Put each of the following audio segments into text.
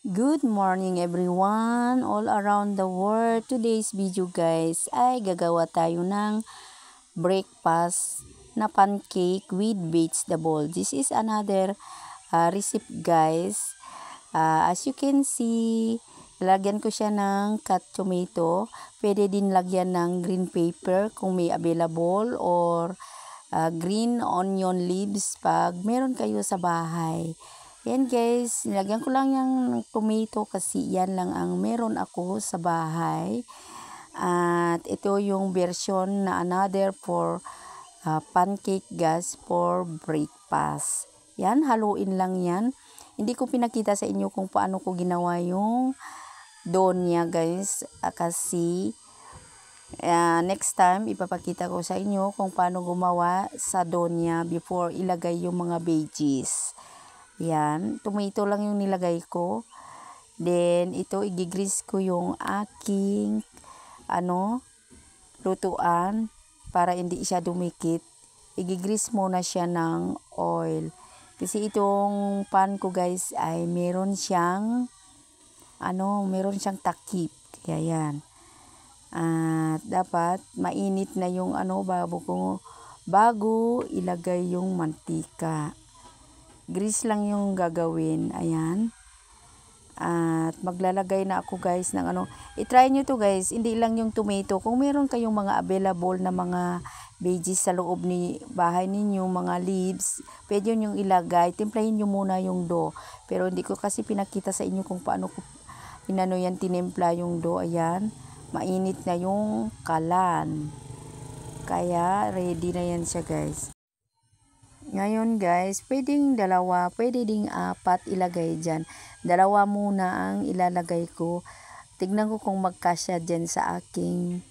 Good morning everyone all around the world. Today's video guys ay gagawa tayo ng breakfast na pancake with vegetable. This is another recipe guys. As you can see, lagyan ko siya ng cut tomato. Pwede din lagyan ng green pepper kung may available or green onion leaves pag meron kayo sa bahay. Yan guys, nilagyan ko lang yung tomato kasi yan lang ang meron ako sa bahay. At ito yung version na another for pancake guys for breakfast. Yan, haluin lang yan. Hindi ko pinakita sa inyo kung paano ko ginawa yung dough niya guys. Kasi next time ipapakita ko sa inyo kung paano gumawa sa dough niya before ilagay yung mga veggies. Yan, tomato lang yung nilagay ko. Then, ito, igigrease ko yung aking, lutuan para hindi siya dumikit. Igigrease muna siya ng oil. Kasi itong pan ko guys ay meron siyang takip. Kaya yan. At dapat mainit na yung bago ilagay yung mantika. Grease lang yung gagawin. Ayan. At maglalagay na ako guys ng i-try nyo to guys. Hindi lang yung tomato. Kung meron kayong mga available na mga veggies sa loob ni bahay ninyo, mga leaves, pwede yun yung ilagay. Timplahin nyo muna yung dough. Pero hindi ko kasi pinakita sa inyo kung paano ko tinimpla yung dough. Ayan. Mainit na yung kalan. Kaya ready na yan siya guys. Ngayon guys, pwedeng dalawa, pwede ding apat ilagay dyan. Dalawa muna ang ilalagay ko. Tignan ko kung magkasya dyan sa aking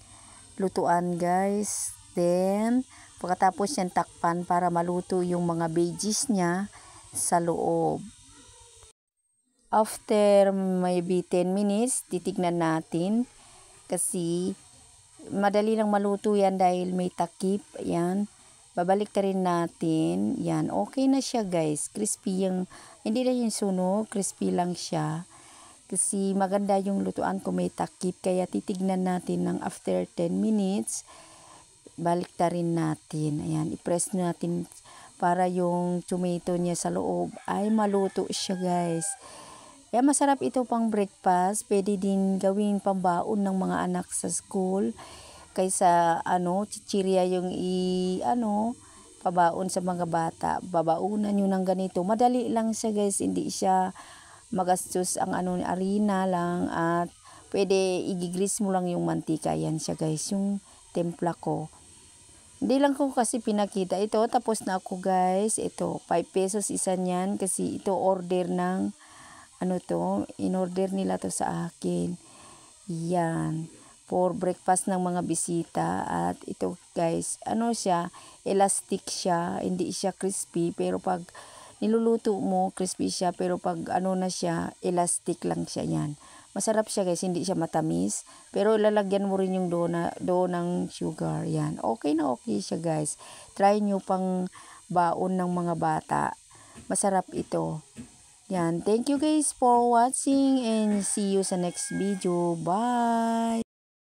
lutuan guys. Then, pagkatapos yan takpan para maluto yung mga veggies niya sa loob. After maybe 10 minutes, titignan natin. Kasi madali lang maluto yan dahil may takip. Yan. Babalik na rin natin. Yan. Okay na siya guys. Crispy yung, hindi na yung sunog. Crispy lang siya. Kasi maganda yung lutuan ko may takip. Kaya titignan natin ng after 10 minutes. Balik na rin natin. Ayan. I-press natin para yung tomato niya sa loob ay maluto siya guys. Kaya masarap ito pang breakfast. Pwede din gawing pambaon ng mga anak sa school. Kaysa chichirya yung pabaon sa mga bata. Babaunan nyo ng ganito. Madali lang siya guys. Hindi siya magastos ang harina lang. At pwede igigrease mo lang yung mantika. Yan siya guys. Yung templa ko. Hindi lang ko kasi pinakita. Ito tapos na ako guys. Ito 5 pesos isa niyan. Kasi ito order ng in-order nila to sa akin. Yan. For breakfast ng mga bisita. At ito guys, siya, elastic siya, hindi siya crispy, pero pag niluluto mo, crispy siya, pero pag na siya, elastic lang siya yan. Masarap siya guys, hindi siya matamis, pero ilalagyan mo rin yung dough ng sugar, yan. Okay na okay siya guys. Try nyo pang baon ng mga bata. Masarap ito. Yan, thank you guys for watching and see you sa next video. Bye!